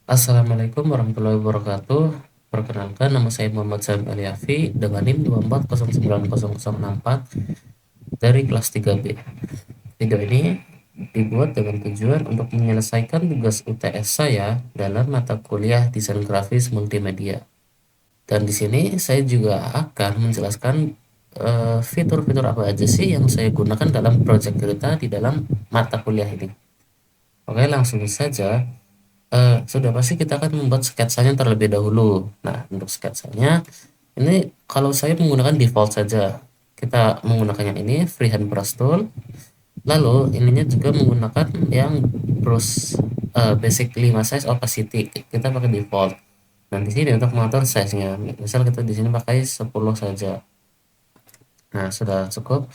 Assalamualaikum warahmatullahi wabarakatuh. Perkenalkan, nama saya Muhammad Salim Aliafi dengan NIM 240900064 dari kelas 3B. Video ini dibuat dengan tujuan untuk menyelesaikan tugas UTS saya dalam mata kuliah Desain Grafis Multimedia. Dan di sini saya juga akan menjelaskan fitur-fitur apa aja sih yang saya gunakan dalam project kita di dalam mata kuliah ini. Oke, langsung saja. Sudah pasti kita akan membuat sketsanya terlebih dahulu. Nah, untuk sketsanya ini kalau saya menggunakan default saja. Kita menggunakan yang ini freehand brush tool. Lalu ininya juga menggunakan yang brush basic 5 size opacity. Kita pakai default. Dan di sini untuk mengatur size-nya, misal kita di sini pakai 10 saja. Nah, sudah cukup.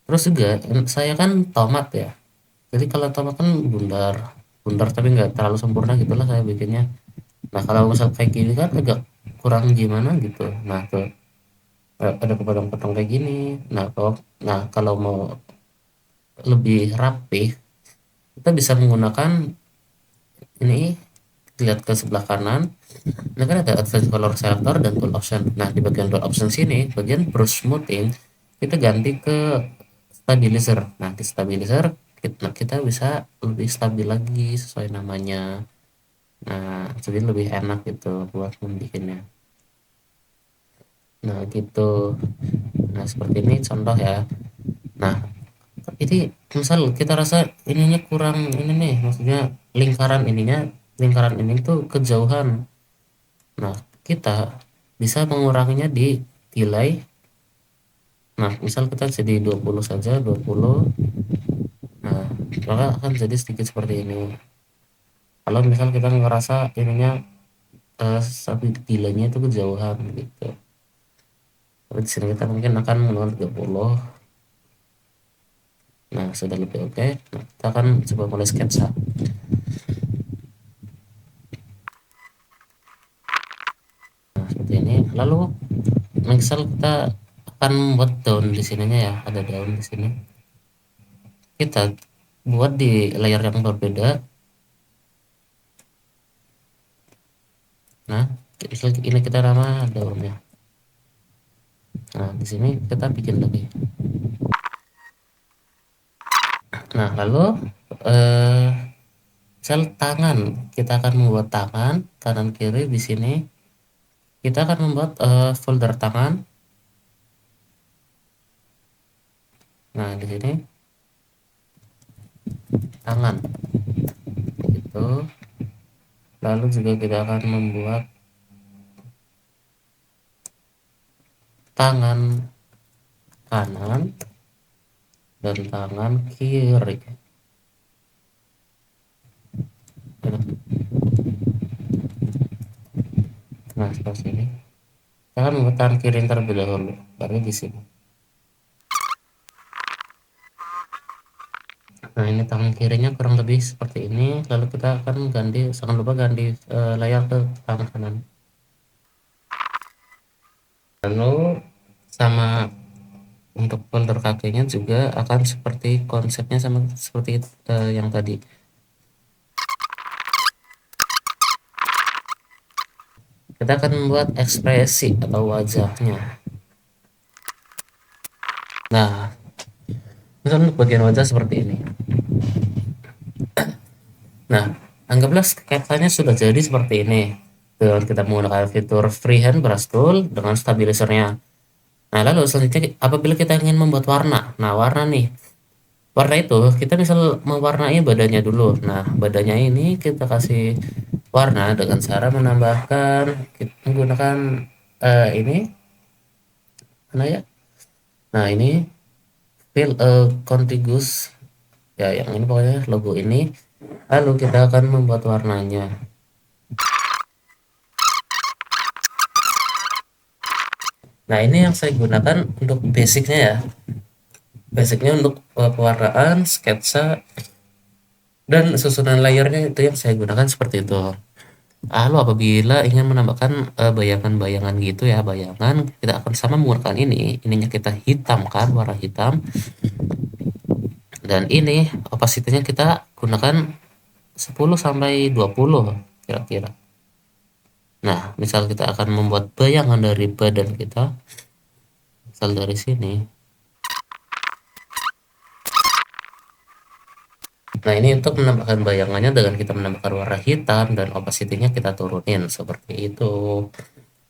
Terus juga saya kan tomat ya. Jadi kalau tomat kan bundar, bundar tapi nggak terlalu sempurna gitulah saya bikinnya. Nah, kalau misal kayak gini kan agak kurang gimana gitu. Nah, tuh ada kepotong-potong kayak gini. Nah, kalau mau lebih rapi, kita bisa menggunakan ini, lihat ke sebelah kanan. Nah, kan ada advanced color selector dan tool option. Nah, di bagian tool option sini, bagian brush smoothing, kita ganti ke stabilizer. Nah, di stabilizer kita bisa lebih stabil lagi sesuai namanya. Nah, jadi lebih enak gitu buat membikinnya. Nah, gitu. Nah, seperti ini contoh ya. Nah, ini misal kita rasa ininya kurang ini nih, maksudnya lingkaran ini tuh kejauhan. Nah, kita bisa menguranginya di delay. Nah, misal kita jadi 20 saja, 20. Nah, maka akan jadi sedikit seperti ini. Kalau misal kita ngerasa ininya tapi delaynya itu kejauhan gitu. Tapi di sini kita mungkin akan menggunakan 30. Nah, sudah lebih oke. Nah, kita akan coba mulai sketsa. Nah, seperti ini. Lalu misal kita akan membuat daun di sininya ya, ada daun di sini. Kita buat di layer yang berbeda. Nah, ini kita nama daunnya. Nah, di sini kita bikin lagi. Nah, lalu misal tangan, kita akan membuat tangan kanan kiri. Di sini kita akan membuat folder tangan. Nah, di sini tangan gitu. Lalu juga kita akan membuat tangan kanan dan tangan kiri. Nah, seperti ini. Kita akan membuat tangan kiri terlebih dahulu, baru di sini. Nah, ini tangan kirinya kurang lebih seperti ini. Lalu kita akan ganti, jangan lupa ganti layar ke tangan kanan. Lalu sama untuk folder kakinya juga akan seperti konsepnya sama seperti yang tadi. Kita akan membuat ekspresi atau wajahnya. Nah, misalnya untuk bagian wajah seperti ini. Nah, anggaplah sketsanya sudah jadi seperti ini. Dengan kita menggunakan fitur freehand brush tool dengan stabilizernya. Nah, lalu selanjutnya apabila kita ingin membuat warna. Nah, warna nih. Warna itu kita misal mewarnai badannya dulu. Nah, badannya ini kita kasih warna dengan cara menambahkan kita menggunakan ini mana ya? Nah, ini fill contiguous ya, yang ini pokoknya logo ini. Lalu kita akan membuat warnanya. Nah, ini yang saya gunakan untuk basicnya ya. Basicnya untuk pewarnaan, sketsa, dan susunan layernya itu yang saya gunakan seperti itu. Lalu apabila ingin menambahkan bayangan-bayangan gitu ya, bayangan, kita akan sama menggunakan ininya kita hitamkan, warna hitam. Dan ini opacity-nya kita gunakan 10 sampai 20. kira-kira. Nah, misal kita akan membuat bayangan dari badan kita, misal dari sini. Nah, ini untuk menambahkan bayangannya dengan kita menambahkan warna hitam dan opacity-nya kita turunin seperti itu.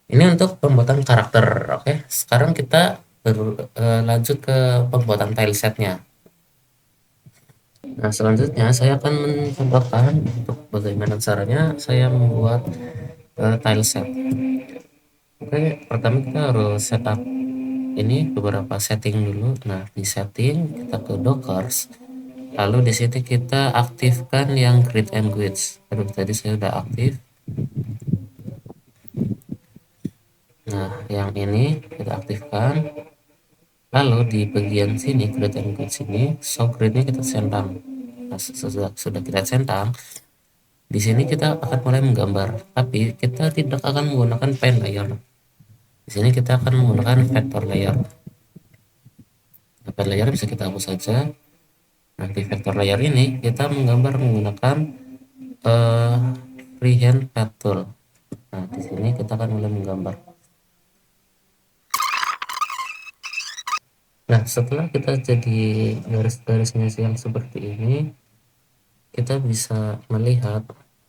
Ini untuk pembuatan karakter. Oke, sekarang kita lanjut ke pembuatan tilesetnya. Nah, selanjutnya saya akan mencontohkan untuk bagaimana caranya saya membuat tileset. Oke, pertama kita harus setup ini beberapa setting dulu. Nah, di setting kita ke Dockers. Lalu di sini kita aktifkan yang grid and grids. Aduh, tadi saya udah aktif. Nah, yang ini kita aktifkan. Lalu di bagian sini grid and grids sini, show gridnya kita centang. Nah, sudah kita centang. Di sini kita akan mulai menggambar, tapi kita tidak akan menggunakan pen layer. Di sini kita akan menggunakan vector layer. Nah, pen layer bisa kita hapus saja. Nah, di vector layer ini kita menggambar menggunakan freehand pad tool. Nah, di sini kita akan mulai menggambar. Nah, setelah kita jadi garis-garisnya yang seperti ini, kita bisa melihat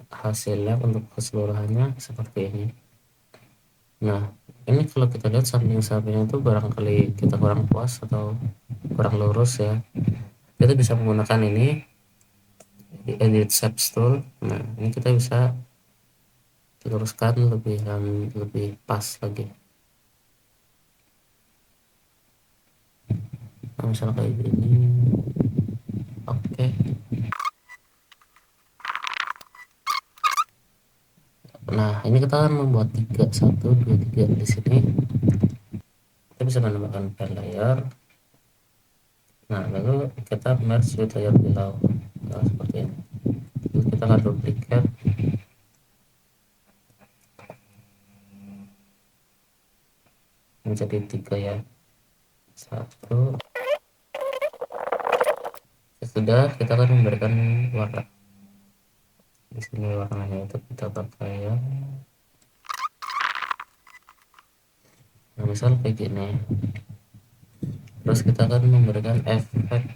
hasilnya untuk keseluruhannya seperti ini. Nah, ini kalau kita lihat samping-sampingnya itu barangkali kita kurang puas atau kurang lurus ya, kita bisa menggunakan ini di edit shapes tool. Nah, ini kita bisa diluruskan lebih pas lagi. Nah, misalnya kayak gini. Oke. Nah, ini kita akan membuat 3, 1, 2, 3 di sini. Kita bisa menambahkan pen layer. Nah, lalu kita merge with layer below. Nah, seperti ini. Lalu kita akan duplicate. Menjadi 3 ya. 1. Sudah, kita akan memberikan warna. Di sini warnanya itu kita pakai ya. Nah, misal kayak gini. Terus kita akan memberikan efek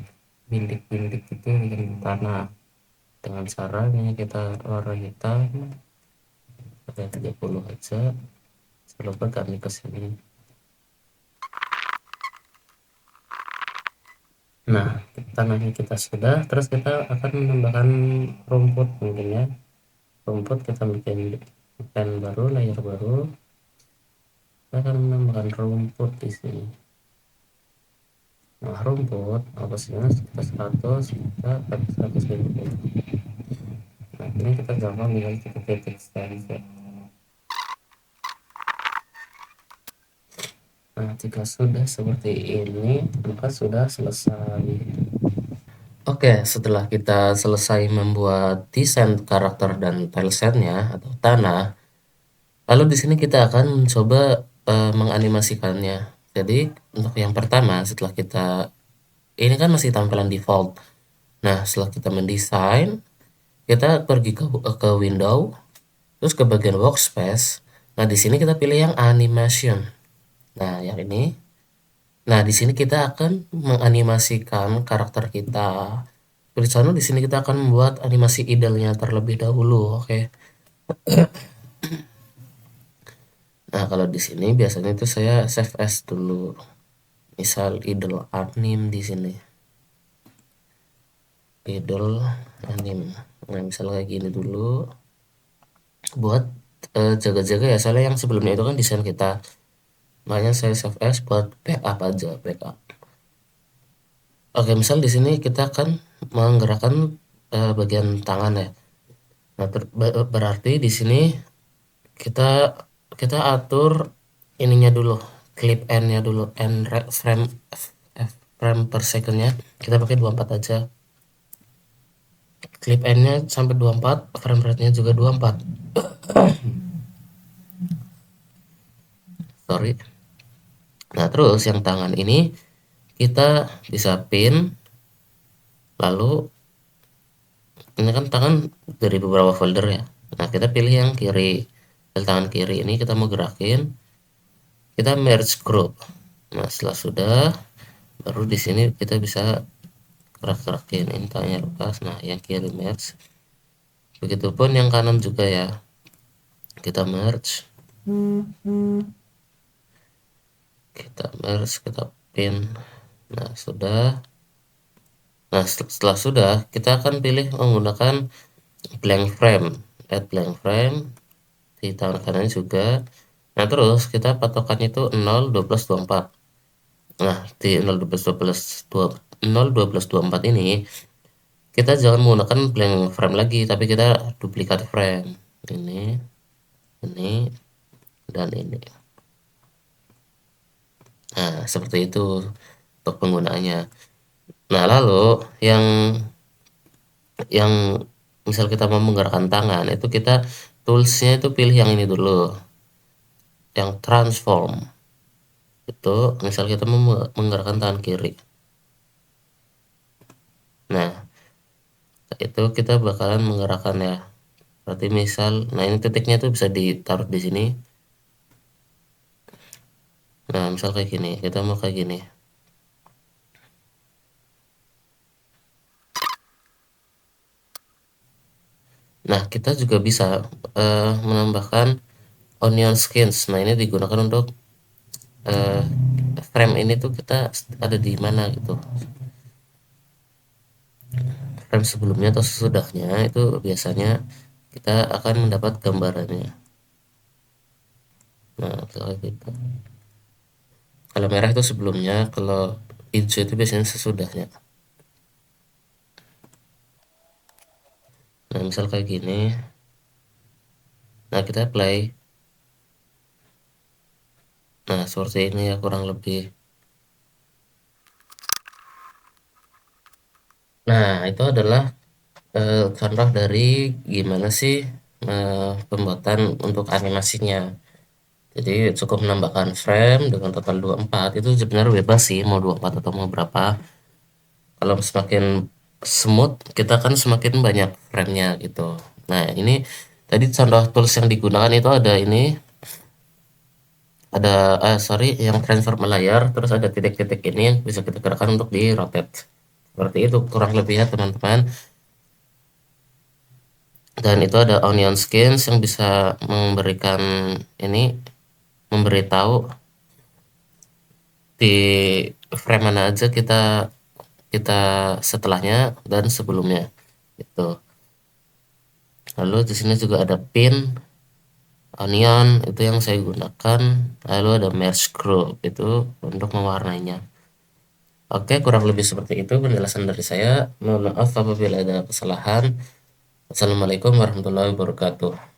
bintik-bintik itu di tanah dengan caranya kita warna hitam pakai 30 aja. Lupa kami ke sini. Nah, tanahnya kita sudah, terus kita akan menambahkan rumput mungkin ya. Rumput kita bikin pen baru, layer baru. Kita akan menambahkan rumput di sini. Nah, rumput opasinya kita 100, kita 150. Nah, ini kita gampang tinggal kita titik saja. Nah, jika sudah seperti ini, maka sudah selesai. Oke, setelah kita selesai membuat desain karakter dan tilesetnya atau tanah, lalu di sini kita akan mencoba menganimasikannya. Jadi untuk yang pertama, setelah kita ini kan masih tampilan default. Nah, setelah kita mendesain, kita pergi ke window, terus ke bagian workspace. Nah, di sini kita pilih yang animation. Nah, yang ini. Nah, di sini kita akan menganimasikan karakter kita. Tulisannya di sini kita akan membuat animasi idle-nya terlebih dahulu, oke. Nah, kalau di sini biasanya itu saya save as dulu. Misal idle anim di sini. Idle anim. Nah, misal kayak gini dulu. Buat jaga-jaga ya, soalnya yang sebelumnya itu kan desain kita. Makanya saya save as buat backup aja, backup. Oke, misal di sini kita akan menggerakkan bagian tangan ya. Nah, berarti di sini kita atur ininya dulu, clip end-nya dulu, end frame per second-nya kita pakai 24 aja. Clip end-nya sampai 24, frame rate-nya juga 24. Sorry. Nah, terus yang tangan ini kita bisa pin, lalu ini kan tangan dari beberapa folder ya. Nah, kita pilih yang kiri. Dari tangan kiri ini kita mau gerakin, kita merge group. Nah, setelah sudah, baru di sini kita bisa gerak-gerakin ini tangannya lepas. Nah, yang kiri merge. Begitupun yang kanan juga ya. Kita merge, kita pin. Nah, sudah. Nah, setelah sudah, kita akan pilih menggunakan blank frame. Add blank frame di tangan kanan juga. Nah, terus kita patokannya itu 0, 12, 24. Nah, di 0, 12, 12, 0, 12, 24 ini kita jangan menggunakan blank frame lagi, tapi kita duplikat frame. Ini, dan ini. Nah, seperti itu untuk penggunaannya. Nah, lalu yang misal kita mau menggerakkan tangan, itu kita toolsnya itu pilih yang ini dulu, yang transform. Itu misal kita mau menggerakkan tangan kiri. Nah, itu kita bakalan menggerakkan ya. Berarti misal, nah ini titiknya tuh bisa ditaruh di sini. Nah, misal kayak gini, kita mau kayak gini. Nah, kita juga bisa menambahkan onion skins. Nah, ini digunakan untuk frame ini tuh kita ada di mana gitu. Frame sebelumnya atau sesudahnya itu biasanya kita akan mendapat gambarannya. Nah, kayak gitu. Kalau merah itu sebelumnya, kalau hijau itu biasanya sesudahnya. Nah, misal kayak gini. Nah, kita play. Nah, seperti ini ya kurang lebih. Nah, itu adalah contoh dari gimana sih pembuatan untuk animasinya. Jadi cukup menambahkan frame dengan total 24. Itu sebenarnya bebas sih mau 24 atau mau berapa. Kalau semakin smooth, kita kan semakin banyak frame-nya gitu. Nah, ini tadi contoh tools yang digunakan itu ada ini, ada sorry, yang transform layar, terus ada titik-titik ini yang bisa kita gerakkan untuk di rotate. Seperti itu kurang lebih ya teman-teman. Dan itu ada onion skins yang bisa memberikan ini, memberitahu di frame mana aja kita kita setelahnya dan sebelumnya itu. Lalu di sini juga ada pin, onion itu yang saya gunakan. Lalu ada merge group itu untuk mewarnainya. Oke, kurang lebih seperti itu penjelasan dari saya. Mohon maaf apabila ada kesalahan. Assalamualaikum warahmatullahi wabarakatuh.